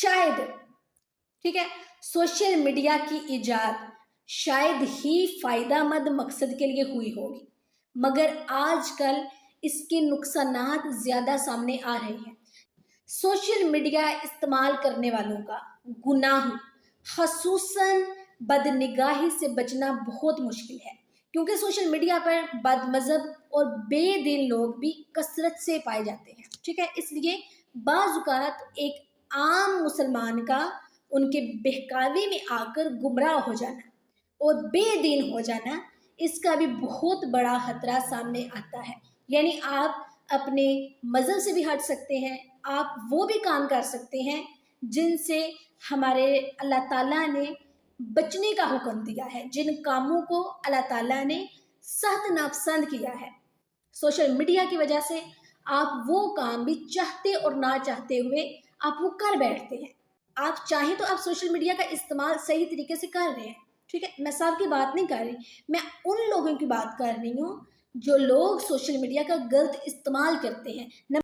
शायद, ठीक है, सोशल मीडिया की इजाद शायद ही फ़ायदेमंद मकसद के लिए हुई होगी, मगर आजकल इसके नुकसानात ज़्यादा सामने आ रहे हैं। सोशल मीडिया इस्तेमाल करने वालों का गुनाह खसूसन बदनिगाही से बचना बहुत मुश्किल है, क्योंकि सोशल मीडिया पर बदमज़हब और बेदीन लोग भी कसरत से पाए जाते हैं, ठीक है। इसलिए बाज़ एक आम मुसलमान का उनके बहकावे में आकर गुमराह हो जाना और बेदीन हो जाना, इसका भी बहुत बड़ा खतरा सामने आता है। यानी आप अपने मज़हब से भी हट सकते हैं, आप वो भी काम कर सकते हैं जिनसे हमारे अल्लाह ताला ने बचने का हुक्म दिया है, जिन कामों को अल्लाह ताला ने सख्त नापसंद किया है। सोशल मीडिया की वजह से आप वो काम भी चाहते और ना चाहते हुए आप वो कर बैठते हैं। आप चाहें तो आप सोशल मीडिया का इस्तेमाल सही तरीके से कर रहे हैं, ठीक है, मैं सबकी बात नहीं कर रही, मैं उन लोगों की बात कर रही हूँ जो लोग सोशल मीडिया का गलत इस्तेमाल करते हैं।